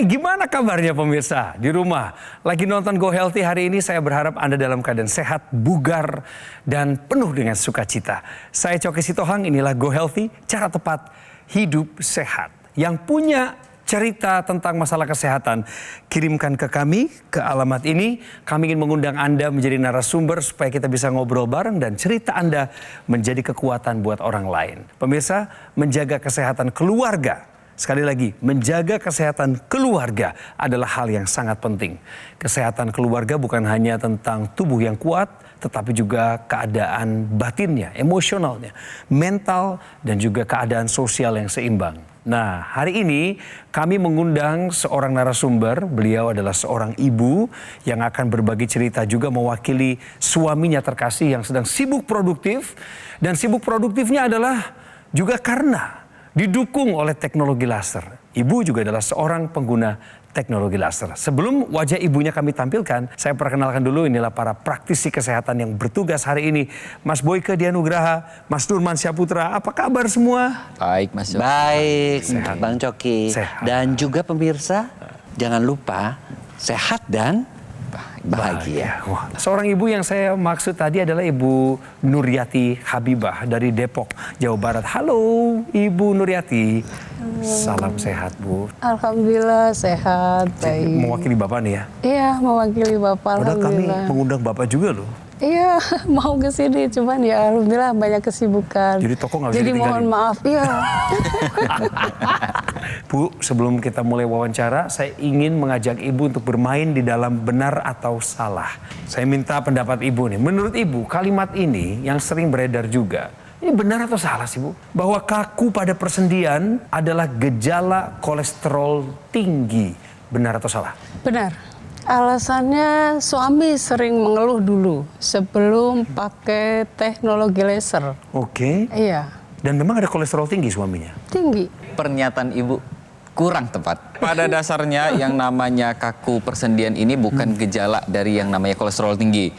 Hai, gimana kabarnya pemirsa di rumah? Lagi nonton Go Healthy hari ini, saya berharap Anda dalam keadaan sehat, bugar, dan penuh dengan sukacita. Saya Coki Sitohang, inilah Go Healthy, cara tepat hidup sehat. Yang punya cerita tentang masalah kesehatan, kirimkan ke kami, ke alamat ini. Kami ingin mengundang Anda menjadi narasumber supaya kita bisa ngobrol bareng dan cerita Anda menjadi kekuatan buat orang lain. Pemirsa, menjaga kesehatan keluarga. Sekali lagi, menjaga kesehatan keluarga adalah hal yang sangat penting. Kesehatan keluarga bukan hanya tentang tubuh yang kuat, tetapi juga keadaan batinnya, emosionalnya, mental, dan juga keadaan sosial yang seimbang. Nah, hari ini kami mengundang seorang narasumber. Beliau adalah seorang ibu yang akan berbagi cerita, juga mewakili suaminya terkasih yang sedang sibuk produktif. Dan sibuk produktifnya adalah juga karena didukung oleh teknologi laser. Ibu juga adalah seorang pengguna teknologi laser. Sebelum wajah ibunya kami tampilkan, saya perkenalkan dulu, inilah para praktisi kesehatan yang bertugas hari ini. Mas Boyke Dianugraha, Mas Nurman Syaputra, apa kabar semua? Baik, Mas Coki. Baik, Sehat. Bang Coki. Sehat. Dan juga pemirsa, jangan lupa sehat dan bahagia. Wah, seorang ibu yang saya maksud tadi adalah Ibu Nuryati Habibah dari Depok, Jawa Barat. Halo Ibu Nuryati. Salam sehat, Bu. Alhamdulillah sehat, baik. Mewakili Bapak nih ya. Iya, mewakili Bapak. Padahal kami Alhamdulillah. mengundang Bapak juga loh. Iya, mau ke sini, cuman ya alhamdulillah banyak kesibukan. Jadi toko nggak bisa Jadi ditinggalin? mohon maaf, iya. Bu, sebelum kita mulai wawancara, saya ingin mengajak Ibu untuk bermain di dalam benar atau salah. Saya minta pendapat Ibu nih. Menurut Ibu, kalimat ini yang sering beredar juga, ini benar atau salah sih, Bu? Bahwa kaku pada persendian adalah gejala kolesterol tinggi. Benar atau salah? Benar. Alasannya suami sering mengeluh dulu sebelum pakai teknologi laser. Oke. Iya, Dan memang ada kolesterol tinggi suaminya? tinggi. Pernyataan Ibu kurang tepat. Pada dasarnya yang namanya kaku persendian ini bukan gejala dari yang namanya kolesterol tinggi.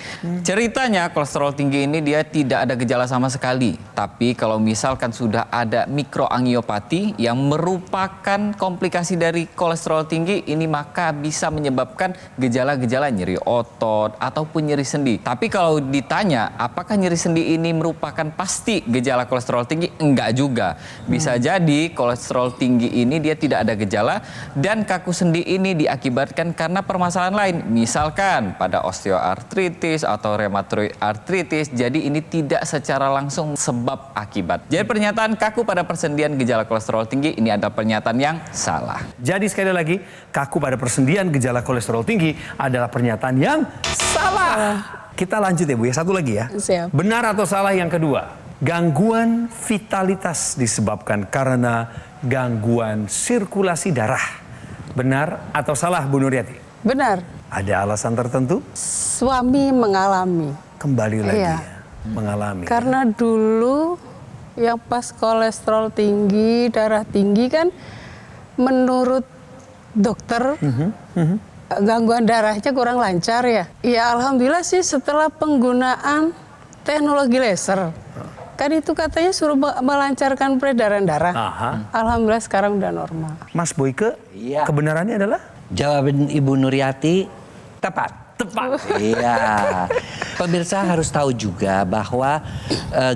Ceritanya kolesterol tinggi ini dia tidak ada gejala sama sekali. Tapi kalau misalkan sudah ada mikroangiopati yang merupakan komplikasi dari kolesterol tinggi ini, maka bisa menyebabkan gejala-gejala nyeri otot ataupun nyeri sendi. Tapi kalau ditanya apakah nyeri sendi ini merupakan pasti gejala kolesterol tinggi? Enggak juga. Bisa jadi kolesterol tinggi ini dia tidak ada gejala dan kaku sendi ini diakibatkan karena permasalahan lain. Misalkan pada osteoartritis atau rheumatoid arthritis. Jadi ini tidak secara langsung sebab akibat. Jadi pernyataan kaku pada persendian gejala kolesterol tinggi ini adalah pernyataan yang salah. Jadi sekali lagi, kaku pada persendian gejala kolesterol tinggi adalah pernyataan yang salah. Kita lanjut ya Bu ya, satu lagi ya. Siap. Benar atau salah yang kedua? Gangguan vitalitas disebabkan karena gangguan sirkulasi darah. Benar atau salah Bu Nuryati? Benar. Ada alasan tertentu? Suami mengalami. Kembali lagi Iya. ya, mengalami. Karena dulu yang pas kolesterol tinggi, darah tinggi kan menurut dokter gangguan darahnya kurang lancar ya. Ya alhamdulillah sih setelah penggunaan teknologi laser. Kan itu katanya suruh melancarkan peredaran darah. Aha. Alhamdulillah sekarang udah normal. Mas Boyke, Iya. kebenarannya adalah? Jawaban Ibu Nuryati tepat. Tepat. Iya. Pemirsa harus tahu juga bahwa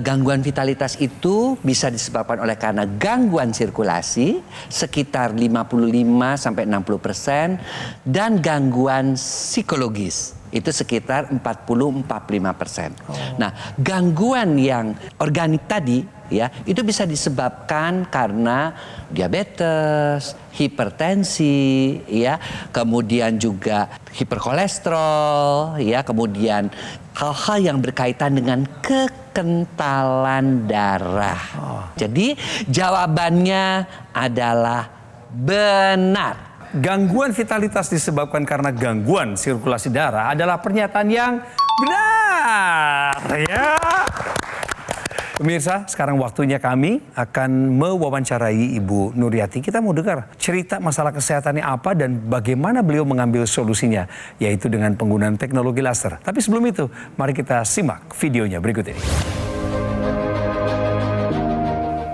gangguan vitalitas itu bisa disebabkan oleh karena gangguan sirkulasi sekitar 55-60% dan gangguan psikologis itu sekitar 40-45%. Nah, gangguan yang organik tadi ya itu bisa disebabkan karena diabetes, hipertensi, ya, kemudian juga hiperkolesterol, ya, kemudian hal-hal yang berkaitan dengan kekentalan darah. Jadi jawabannya adalah benar. Gangguan vitalitas disebabkan karena gangguan sirkulasi darah adalah pernyataan yang benar. Ya. Pemirsa, sekarang waktunya kami akan mewawancarai Ibu Nuryati. Kita mau dengar cerita masalah kesehatannya apa dan bagaimana beliau mengambil solusinya, yaitu dengan penggunaan teknologi laser. Tapi sebelum itu, mari kita simak videonya berikut ini.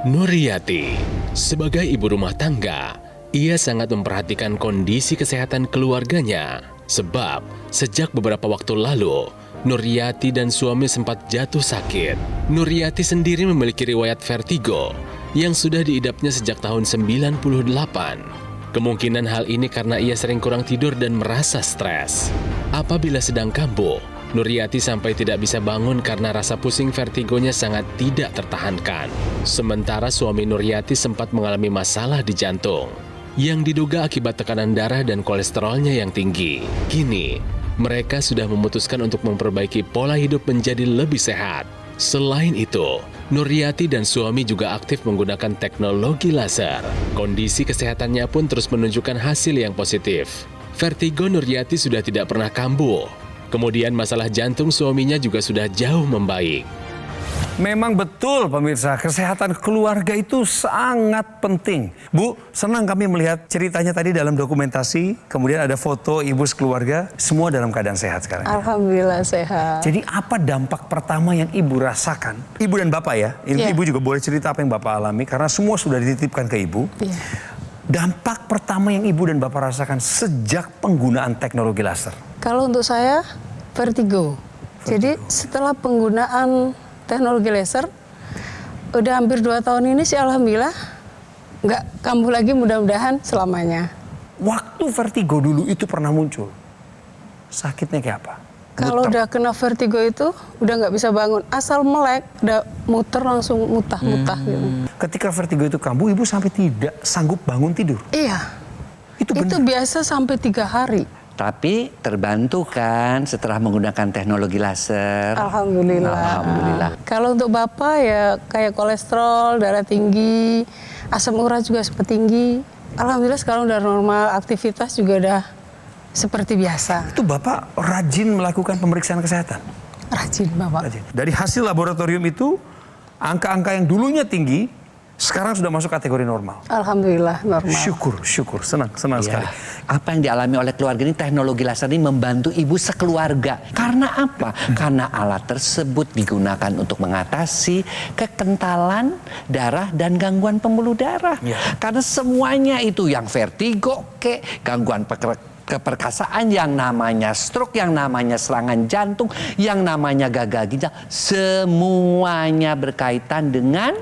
Nuryati, sebagai ibu rumah tangga, Ia sangat memperhatikan kondisi kesehatan keluarganya. Sebab sejak beberapa waktu lalu, Nuryati dan suami sempat jatuh sakit. Nuryati sendiri memiliki riwayat vertigo yang sudah diidapnya sejak tahun 98. Kemungkinan hal ini karena ia sering kurang tidur dan merasa stres. Apabila sedang kambuh, Nuryati sampai tidak bisa bangun karena rasa pusing vertigonya sangat tidak tertahankan. Sementara suami Nuryati sempat mengalami masalah di jantung yang diduga akibat tekanan darah dan kolesterolnya yang tinggi. Kini, mereka sudah memutuskan untuk memperbaiki pola hidup menjadi lebih sehat. Selain itu, Nuryati dan suami juga aktif menggunakan teknologi laser. Kondisi kesehatannya pun terus menunjukkan hasil yang positif. Vertigo Nuryati sudah tidak pernah kambuh. Kemudian masalah jantung suaminya juga sudah jauh membaik. Memang betul pemirsa, kesehatan keluarga itu sangat penting. Bu, senang kami melihat ceritanya tadi dalam dokumentasi, kemudian ada foto ibu sekeluarga, semua dalam keadaan sehat sekarang. Alhamdulillah sehat. Jadi apa dampak pertama yang ibu rasakan? Ibu dan bapak ya, Iya. ibu juga boleh cerita apa yang bapak alami, karena semua sudah dititipkan ke ibu. Iya. Dampak pertama yang ibu dan bapak rasakan sejak penggunaan teknologi laser. Kalau untuk saya vertigo. Jadi setelah penggunaan teknologi laser, udah hampir 2 tahun ini sih alhamdulillah nggak kambuh lagi, mudah-mudahan selamanya. Waktu vertigo dulu itu pernah muncul, sakitnya kayak apa? Kalau Muter. udah kena vertigo itu udah nggak bisa bangun, asal melek udah muter langsung mutah-mutah gitu. Ketika vertigo itu kambuh, ibu sampai tidak sanggup bangun tidur. Iya, Itu itu benar. biasa sampai 3 hari. Tapi terbantu kan setelah menggunakan teknologi laser. Alhamdulillah. Alhamdulillah. Kalau untuk bapak ya kayak kolesterol, darah tinggi, asam urat juga sempat tinggi. Alhamdulillah sekarang udah normal, aktivitas juga udah seperti biasa. Itu bapak rajin melakukan pemeriksaan kesehatan. Rajin bapak. Rajin. Dari hasil laboratorium itu, angka-angka yang dulunya tinggi, sekarang sudah masuk kategori normal. Alhamdulillah normal. Syukur, senang Ya, sekali. apa yang dialami oleh keluarga ini, teknologi laser ini membantu ibu sekeluarga. Karena apa? Karena alat tersebut digunakan untuk mengatasi kekentalan darah dan gangguan pembuluh darah. Ya. Karena semuanya itu yang vertigo, gangguan keperkasaan, yang namanya stroke, yang namanya serangan jantung, yang namanya gagal ginjal, semuanya berkaitan dengan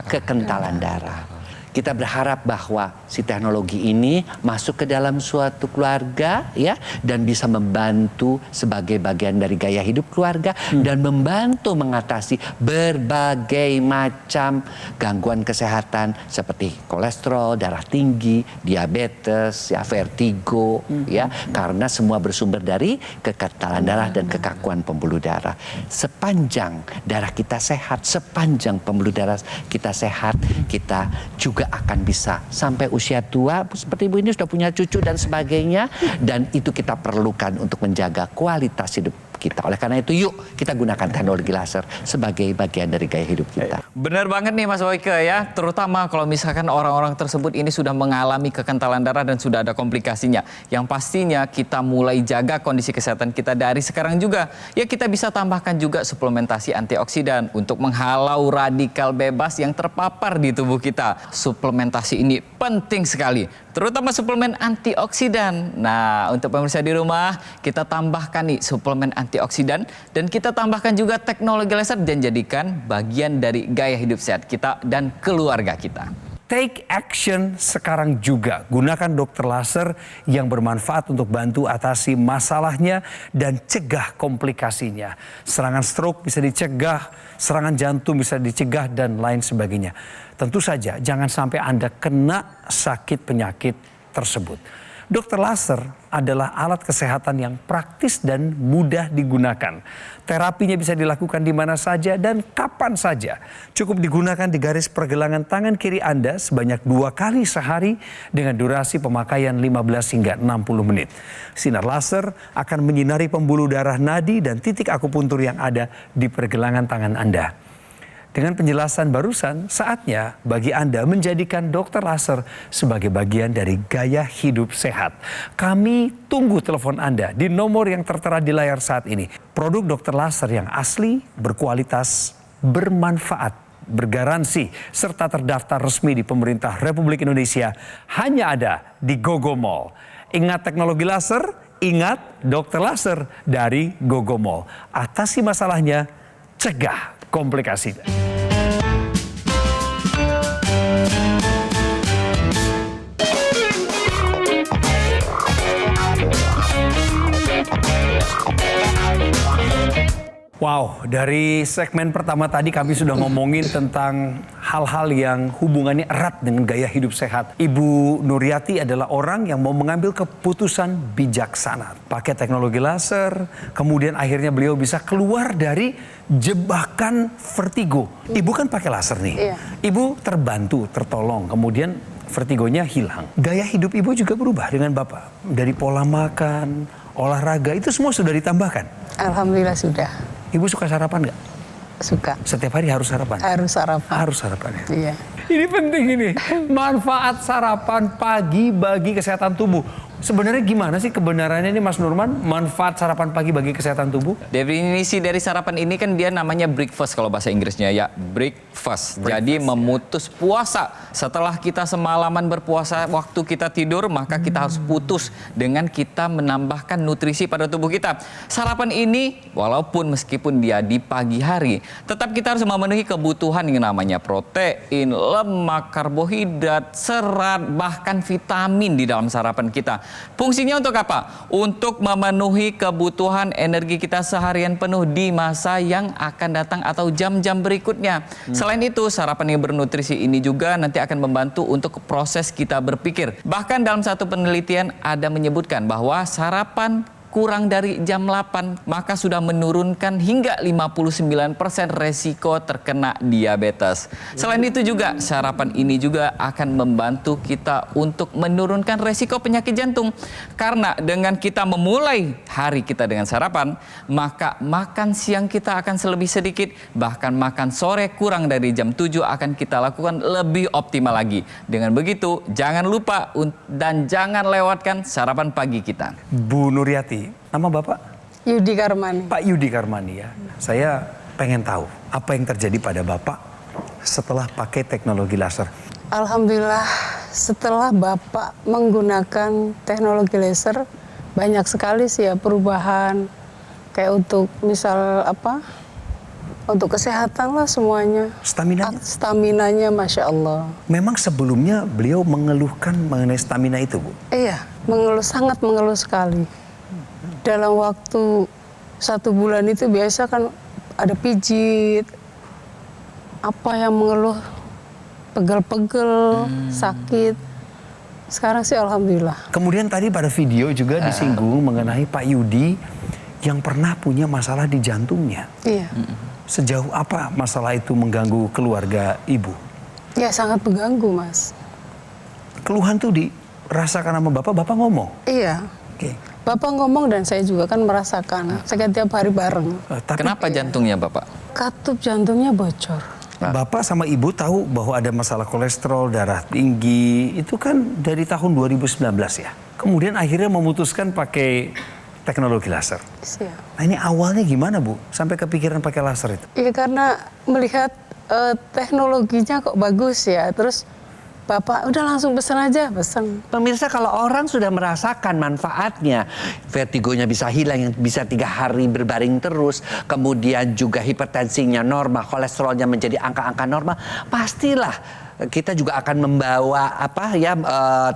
kekentalan darah. Kita berharap bahwa si teknologi ini masuk ke dalam suatu keluarga ya, dan bisa membantu sebagai bagian dari gaya hidup keluarga dan membantu mengatasi berbagai macam gangguan kesehatan seperti kolesterol, darah tinggi, diabetes, ya vertigo ya, karena semua bersumber dari kekentalan darah dan kekakuan pembuluh darah. Sepanjang darah kita sehat, sepanjang pembuluh darah kita sehat, kita juga akan bisa sampai usia tua seperti ibu ini sudah punya cucu dan sebagainya, dan itu kita perlukan untuk menjaga kualitas hidup kita. Oleh karena itu yuk kita gunakan teknologi laser sebagai bagian dari gaya hidup kita. Benar banget nih Mas Boyke ya, terutama kalau misalkan orang-orang tersebut ini sudah mengalami kekentalan darah dan sudah ada komplikasinya. Yang pastinya kita mulai jaga kondisi kesehatan kita dari sekarang juga. Ya kita bisa tambahkan juga suplementasi antioksidan untuk menghalau radikal bebas yang terpapar di tubuh kita. Suplementasi ini penting sekali, terutama suplemen antioksidan. Nah, untuk pemirsa di rumah, kita tambahkan nih suplemen antioksidan dan kita tambahkan juga teknologi laser dan jadikan bagian dari gaya hidup sehat kita dan keluarga kita. Take action sekarang juga. Gunakan dokter laser yang bermanfaat untuk bantu atasi masalahnya dan cegah komplikasinya. Serangan stroke bisa dicegah, serangan jantung bisa dicegah, dan lain sebagainya. Tentu saja jangan sampai Anda kena sakit penyakit tersebut. Dokter laser adalah alat kesehatan yang praktis dan mudah digunakan. Terapinya bisa dilakukan di mana saja dan kapan saja. Cukup digunakan di garis pergelangan tangan kiri Anda sebanyak 2 kali sehari dengan durasi pemakaian 15 hingga 60 menit. Sinar laser akan menyinari pembuluh darah, nadi, dan titik akupuntur yang ada di pergelangan tangan Anda. Dengan penjelasan barusan, saatnya bagi Anda menjadikan dokter laser sebagai bagian dari gaya hidup sehat. Kami tunggu telepon Anda di nomor yang tertera di layar saat ini. Produk dokter laser yang asli, berkualitas, bermanfaat, bergaransi, serta terdaftar resmi di pemerintah Republik Indonesia hanya ada di Gogo Mall. Ingat teknologi laser, ingat dokter laser dari Gogo Mall. Atasi masalahnya, cegah komplikasinya. Wow, dari segmen pertama tadi kami sudah ngomongin tentang hal-hal yang hubungannya erat dengan gaya hidup sehat. Ibu Nuryati adalah orang yang mau mengambil keputusan bijaksana. Pakai teknologi laser, kemudian akhirnya beliau bisa keluar dari jebakan vertigo. Ibu kan pakai laser nih. Iya. Ibu terbantu, tertolong, kemudian vertigonya hilang. Gaya hidup ibu juga berubah dengan Bapak. Dari pola makan, olahraga, itu semua sudah ditambahkan. Alhamdulillah sudah. Ibu suka sarapan nggak? Suka. Setiap hari harus sarapan? Harus sarapan. Harus sarapan ya? Iya. Ini penting ini. Manfaat sarapan pagi bagi kesehatan tubuh. Sebenarnya gimana sih kebenarannya ini Mas Nurman? Manfaat sarapan pagi bagi kesehatan tubuh? Definisi dari sarapan ini kan dia namanya breakfast kalau bahasa Inggrisnya ya. Breakfast. Jadi memutus puasa. Setelah kita semalaman berpuasa, waktu kita tidur, maka kita harus putus dengan kita menambahkan nutrisi pada tubuh kita. Sarapan ini walaupun meskipun dia di pagi hari, tetap kita harus memenuhi kebutuhan yang namanya protein, lemak, karbohidrat, serat, bahkan vitamin di dalam sarapan kita. Fungsinya untuk apa? Untuk memenuhi kebutuhan energi kita seharian penuh di masa yang akan datang atau jam-jam berikutnya. Selain itu, sarapan yang bernutrisi ini juga nanti akan membantu untuk proses kita berpikir. Bahkan dalam satu penelitian ada menyebutkan bahwa sarapan kurang dari jam 8 maka sudah menurunkan hingga 59% resiko terkena diabetes. Selain itu juga sarapan ini juga akan membantu kita untuk menurunkan resiko penyakit jantung. Karena dengan kita memulai hari kita dengan sarapan, maka makan siang kita akan lebih sedikit, bahkan makan sore kurang dari jam 7 akan kita lakukan lebih optimal lagi. Dengan begitu, jangan lupa dan jangan lewatkan sarapan pagi kita. Bu Nuryati, nama Bapak? Yudi Karmani. Pak Yudi Karmani ya. Saya pengen tahu apa yang terjadi pada Bapak setelah pakai teknologi laser. Alhamdulillah setelah Bapak menggunakan teknologi laser banyak sekali sih ya perubahan. Kayak untuk misal apa? Untuk kesehatan lah semuanya. Staminanya? Staminanya Masya Allah. Memang sebelumnya beliau mengeluhkan mengenai stamina itu, Bu? Iya, sangat mengeluh sekali. Dalam waktu 1 bulan itu biasa kan ada pijit, apa yang mengeluh, pegel-pegel, sakit. Sekarang sih Alhamdulillah. Kemudian tadi pada video juga disinggung mengenai Pak Yudi yang pernah punya masalah di jantungnya. Iya. Sejauh apa masalah itu mengganggu keluarga Ibu? Ya sangat mengganggu Mas. Keluhan tuh dirasakan sama Bapak ngomong? Iya. Oke. Bapak ngomong dan saya juga kan merasakan. Saya tiap hari bareng. Tapi Kenapa jantungnya Bapak? Katup jantungnya bocor. Bapak sama Ibu tahu bahwa ada masalah kolesterol, darah tinggi, itu kan dari tahun 2019 ya. Kemudian akhirnya memutuskan pakai teknologi laser. Siap. Nah ini awalnya gimana Bu? Sampai kepikiran pakai laser itu? Iya karena melihat teknologinya kok bagus ya. Terus Bapak udah langsung pesan aja, pesan. Pemirsa, kalau orang sudah merasakan manfaatnya, vertigonya bisa hilang, yang bisa 3 hari berbaring terus, kemudian juga hipertensinya normal, kolesterolnya menjadi angka-angka normal, pastilah kita juga akan membawa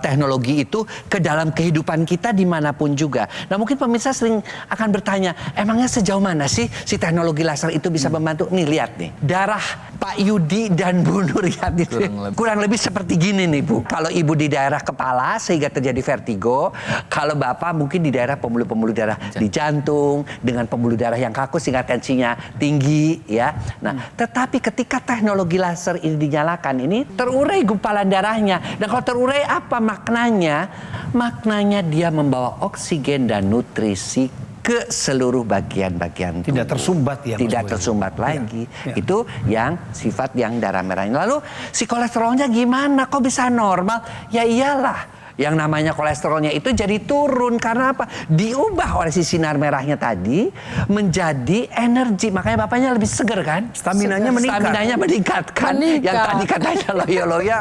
teknologi itu ke dalam kehidupan kita dimanapun juga. Nah mungkin pemirsa sering akan bertanya, emangnya sejauh mana sih si teknologi laser itu bisa membantu? Nih lihat nih, darah Pak Yudi dan Bu Nuryati kurang lebih seperti gini nih Bu. Kalau Ibu di daerah kepala sehingga terjadi vertigo, kalau Bapak mungkin di daerah pembuluh-pembuluh darah di jantung dengan pembuluh darah yang kaku sehingga tensinya tinggi ya. Nah, tetapi ketika teknologi laser ini dinyalakan ini terurai gumpalan darahnya. Dan kalau terurai apa maknanya? Maknanya dia membawa oksigen dan nutrisi ke seluruh bagian-bagian tubuh. Tidak tersumbat ya? Tidak tersumbat lagi. Ya. Itu yang sifat yang darah merahnya. Lalu si kolesterolnya gimana? Kok bisa normal? Ya iyalah. yang namanya kolesterolnya itu jadi turun. Karena apa? Diubah oleh si sinar merahnya tadi menjadi energi. Makanya bapaknya lebih seger kan? Staminanya meningkat. Staminanya meningkat kan? Meningkat. Yang tadi katanya loyo-loyo,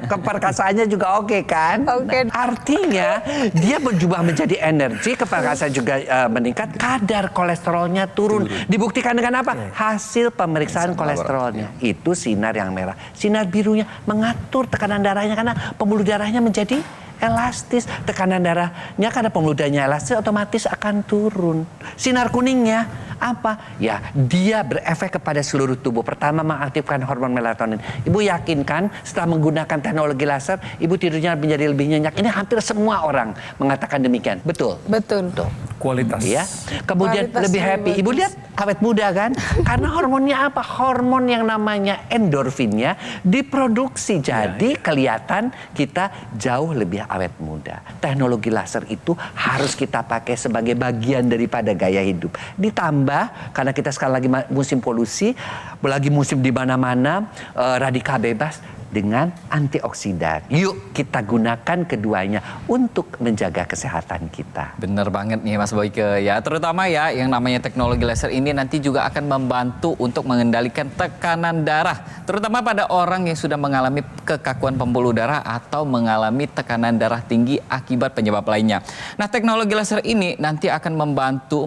keperkasaannya juga oke kan? Oke. Nah, artinya dia berubah menjadi energi, keperkasaan juga meningkat, kadar kolesterolnya turun. Dibuktikan dengan apa? Hasil pemeriksaan kolesterolnya. Itu sinar yang merah. Sinar birunya mengatur tekanan darahnya karena pembuluh darahnya menjadi elastis. Tekanan darahnya karena pembuluh darahnya elastis otomatis akan turun. Sinar kuningnya apa? Ya, dia berefek kepada seluruh tubuh. Pertama, mengaktifkan hormon melatonin. Ibu yakinkan setelah menggunakan teknologi laser, ibu tidurnya menjadi lebih nyenyak. Ini hampir semua orang mengatakan demikian. Betul? Betul. Betul. Kualitas. Ya. Kemudian Kualitas lebih yang happy. Ibu bagus. lihat awet muda kan? Karena hormonnya apa? Hormon yang namanya endorfinnya diproduksi. Jadi kelihatan kita jauh lebih awet muda. Teknologi laser itu harus kita pakai sebagai bagian daripada gaya hidup. Ditambah karena kita sekarang lagi musim polusi, lagi musim di mana-mana, radikal bebas. Dengan antioksidan. Yuk kita gunakan keduanya untuk menjaga kesehatan kita. Bener banget nih Mas Boyke ya, terutama ya yang namanya teknologi laser ini nanti juga akan membantu untuk mengendalikan tekanan darah, terutama pada orang yang sudah mengalami kekakuan pembuluh darah atau mengalami tekanan darah tinggi akibat penyebab lainnya. Nah, teknologi laser ini nanti akan membantu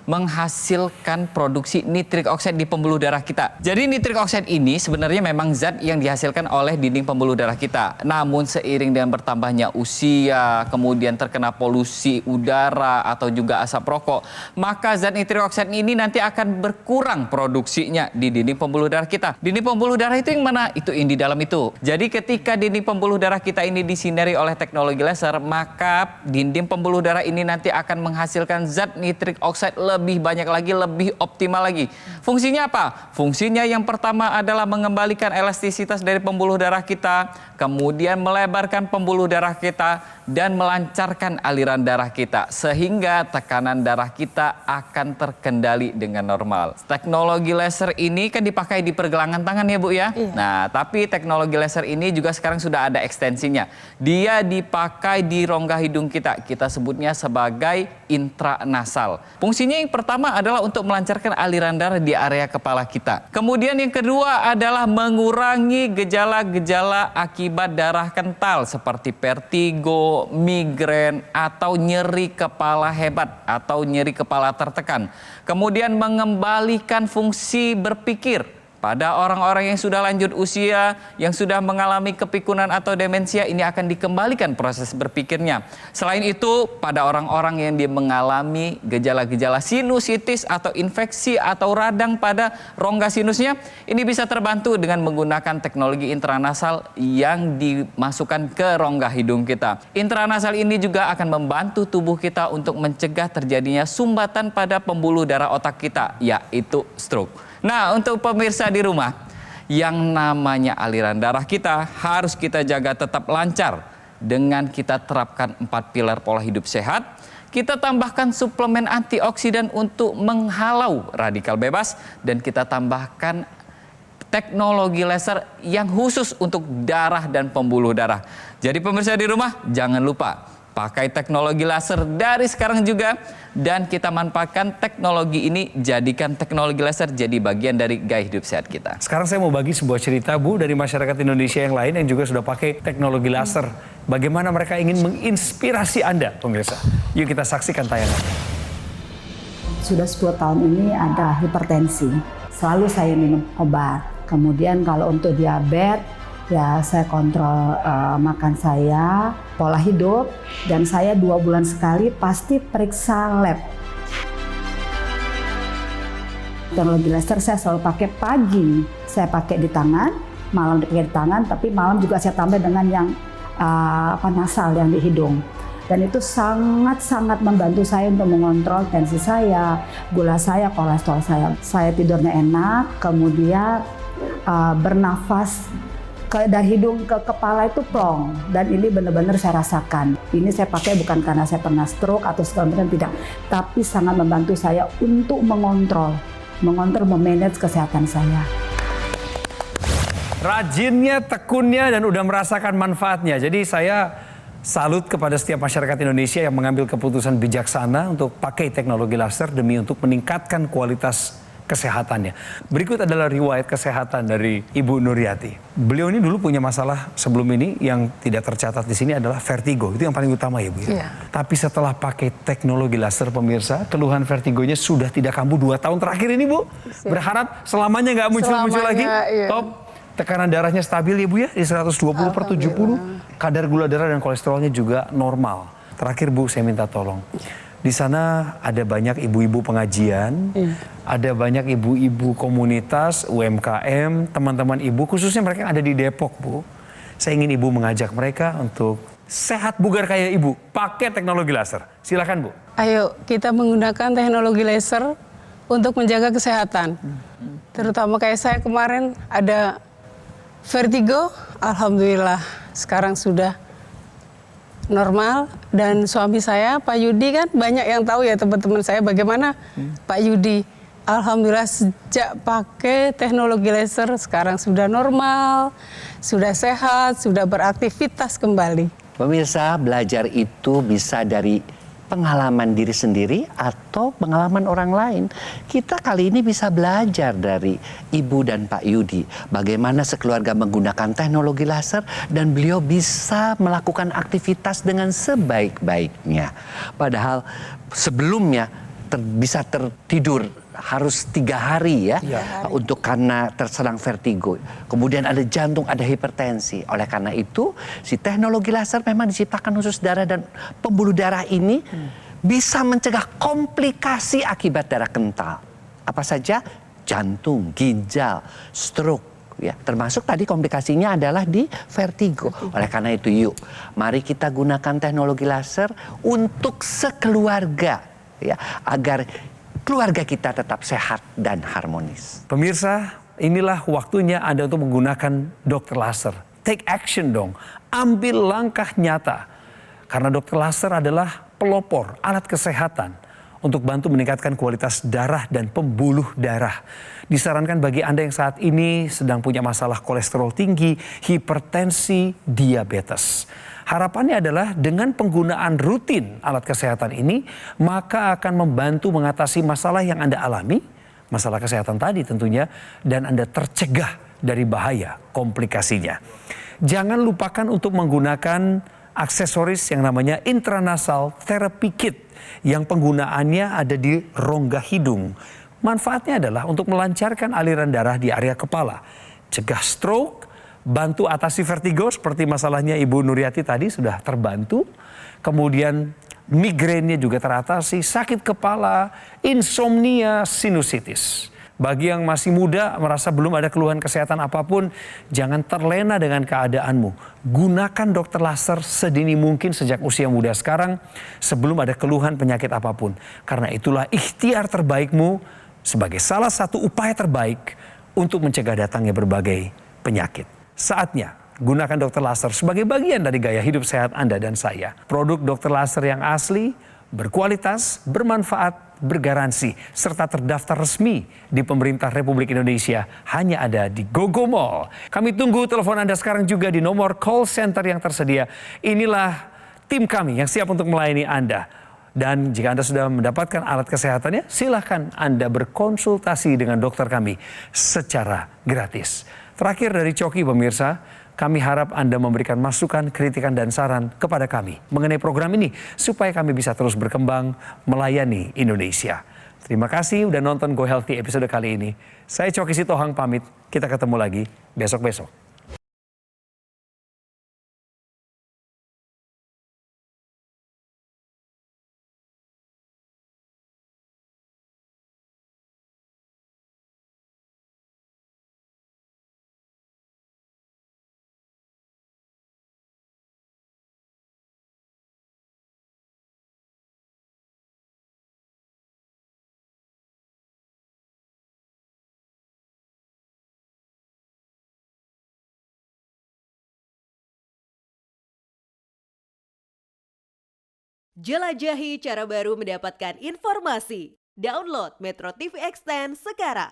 menghasilkan produksi nitrik oxide di pembuluh darah kita. Jadi nitrik oxide ini sebenarnya memang zat yang dihasilkan oleh dinding pembuluh darah kita. Namun seiring dengan bertambahnya usia, kemudian terkena polusi udara atau juga asap rokok, maka zat nitrik oxide ini nanti akan berkurang produksinya di dinding pembuluh darah kita. Dinding pembuluh darah itu yang mana? Itu yang di dalam itu. Jadi ketika dinding pembuluh darah kita ini disinari oleh teknologi laser, maka dinding pembuluh darah ini nanti akan menghasilkan zat nitrik oxide lebih banyak lagi, lebih optimal lagi. Fungsinya apa? Fungsinya yang pertama adalah mengembalikan elastisitas dari pembuluh darah kita, kemudian melebarkan pembuluh darah kita dan melancarkan aliran darah kita sehingga tekanan darah kita akan terkendali dengan normal. Teknologi laser ini kan dipakai di pergelangan tangan ya Bu ya. Iya. Nah, tapi teknologi laser ini juga sekarang sudah ada ekstensinya. Dia dipakai di rongga hidung kita. Kita sebutnya sebagai intranasal. Fungsinya yang pertama adalah untuk melancarkan aliran darah di area kepala kita. Kemudian yang kedua adalah mengurangi gejala-gejala akibat darah kental seperti vertigo, migrain, atau nyeri kepala hebat atau nyeri kepala tertekan. Kemudian mengembalikan fungsi berpikir. Pada orang-orang yang sudah lanjut usia, yang sudah mengalami kepikunan atau demensia, ini akan dikembalikan proses berpikirnya. Selain itu, pada orang-orang yang mengalami gejala-gejala sinusitis atau infeksi atau radang pada rongga sinusnya, ini bisa terbantu dengan menggunakan teknologi intranasal yang dimasukkan ke rongga hidung kita. Intranasal ini juga akan membantu tubuh kita untuk mencegah terjadinya sumbatan pada pembuluh darah otak kita, yaitu stroke. Nah, untuk pemirsa di rumah, yang namanya aliran darah kita harus kita jaga tetap lancar dengan kita terapkan 4 pilar pola hidup sehat. Kita tambahkan suplemen antioksidan untuk menghalau radikal bebas dan kita tambahkan teknologi laser yang khusus untuk darah dan pembuluh darah. Jadi pemirsa di rumah, jangan lupa pakai teknologi laser dari sekarang juga dan kita manfaatkan teknologi ini, jadikan teknologi laser jadi bagian dari gaya hidup sehat kita. Sekarang saya mau bagi sebuah cerita Bu dari masyarakat Indonesia yang lain yang juga sudah pakai teknologi laser. Bagaimana mereka ingin menginspirasi Anda pemirsa. Yuk kita saksikan tayangan. Sudah 10 tahun ini ada hipertensi. Selalu saya minum obat. Kemudian kalau untuk diabetes, ya saya kontrol makan saya, pola hidup, dan saya 2 bulan sekali pasti periksa lab. Teknologi laser saya selalu pakai pagi, saya pakai di tangan, malam dipakai di tangan, tapi malam juga saya tambah dengan yang nasal yang di hidung. Dan itu sangat-sangat membantu saya untuk mengontrol tensi saya, gula saya, kolesterol saya. Saya tidurnya enak, kemudian bernafas dari hidung ke kepala itu plong, dan ini benar-benar saya rasakan. Ini saya pakai bukan karena saya pernah stroke atau segala macam, tidak, tapi sangat membantu saya untuk mengontrol, memanage kesehatan saya. Rajinnya, tekunnya, dan udah merasakan manfaatnya. Jadi saya Salut kepada setiap masyarakat Indonesia yang mengambil keputusan bijaksana untuk pakai teknologi laser demi untuk meningkatkan kualitas kesehatannya. Berikut adalah riwayat kesehatan dari Ibu Nuryati. Beliau ini dulu punya masalah sebelum ini yang tidak tercatat di sini adalah vertigo. Itu yang paling utama ya Bu ya. Iya. Tapi setelah pakai teknologi laser pemirsa, keluhan vertigonya sudah tidak kambuh 2 tahun terakhir ini Bu. Berharap selamanya nggak muncul-muncul lagi. Iya. Top. Tekanan darahnya stabil ya Bu ya, di 120/70. Kadar gula darah dan kolesterolnya juga normal. Terakhir Bu, saya minta tolong. Di sana ada banyak ibu-ibu pengajian, ada banyak ibu-ibu komunitas, UMKM, teman-teman ibu, khususnya mereka yang ada di Depok Bu. Saya ingin Ibu mengajak mereka untuk sehat bugar kayak Ibu, pakai teknologi laser. Silakan Bu. Ayo kita menggunakan teknologi laser untuk menjaga kesehatan. Terutama kayak saya kemarin ada vertigo, alhamdulillah sekarang sudah normal. Dan suami saya Pak Yudi, kan banyak yang tahu ya teman-teman saya bagaimana Pak Yudi. Alhamdulillah sejak pakai teknologi laser sekarang sudah normal, sudah sehat, sudah beraktivitas kembali. Pemirsa, belajar itu bisa dari pengalaman diri sendiri atau pengalaman orang lain. Kita kali ini bisa belajar dari Ibu dan Pak Yudi. Bagaimana sekeluarga menggunakan teknologi laser dan beliau bisa melakukan aktivitas dengan sebaik-baiknya. Padahal sebelumnya bisa tertidur harus 3 hari ya, untuk karena terserang vertigo. Kemudian ada jantung, ada hipertensi. Oleh karena itu, si teknologi laser memang diciptakan khusus darah dan pembuluh darah ini bisa mencegah komplikasi akibat darah kental. Apa saja? Jantung, ginjal, stroke. Ya, termasuk tadi komplikasinya adalah di vertigo. Oleh karena itu, yuk, mari kita gunakan teknologi laser untuk sekeluarga, ya, agar keluarga kita tetap sehat dan harmonis. Pemirsa, inilah waktunya Anda untuk menggunakan dokter laser. Take action dong, ambil langkah nyata. Karena dokter laser adalah pelopor, alat kesehatan untuk bantu meningkatkan kualitas darah dan pembuluh darah. Disarankan bagi Anda yang saat ini sedang punya masalah kolesterol tinggi, hipertensi, diabetes. Harapannya adalah dengan penggunaan rutin alat kesehatan ini, maka akan membantu mengatasi masalah yang Anda alami, masalah kesehatan tadi tentunya, dan Anda tercegah dari bahaya komplikasinya. Jangan lupakan untuk menggunakan aksesoris yang namanya intranasal therapy kit, yang penggunaannya ada di rongga hidung. Manfaatnya adalah untuk melancarkan aliran darah di area kepala, cegah stroke, bantu atasi vertigo seperti masalahnya Ibu Nuryati tadi sudah terbantu. Kemudian migrainnya juga teratasi, sakit kepala, insomnia, sinusitis. Bagi yang masih muda merasa belum ada keluhan kesehatan apapun, jangan terlena dengan keadaanmu. Gunakan dokter laser sedini mungkin sejak usia muda sekarang sebelum ada keluhan penyakit apapun. Karena itulah ikhtiar terbaikmu sebagai salah satu upaya terbaik untuk mencegah datangnya berbagai penyakit. Saatnya gunakan dokter laser sebagai bagian dari gaya hidup sehat Anda dan saya. Produk dokter laser yang asli, berkualitas, bermanfaat, bergaransi, serta terdaftar resmi di pemerintah Republik Indonesia hanya ada di GoGo Mall. Kami tunggu telepon Anda sekarang juga di nomor call center yang tersedia. Inilah tim kami yang siap untuk melayani Anda. Dan jika Anda sudah mendapatkan alat kesehatannya, silahkan Anda berkonsultasi dengan dokter kami secara gratis. Terakhir dari Coki pemirsa, kami harap Anda memberikan masukan, kritikan, dan saran kepada kami mengenai program ini supaya kami bisa terus berkembang melayani Indonesia. Terima kasih udah nonton Go Healthy episode kali ini. Saya Coki Sitohang pamit, kita ketemu lagi besok-besok. Jelajahi cara baru mendapatkan informasi. Download Metro TV Extend sekarang.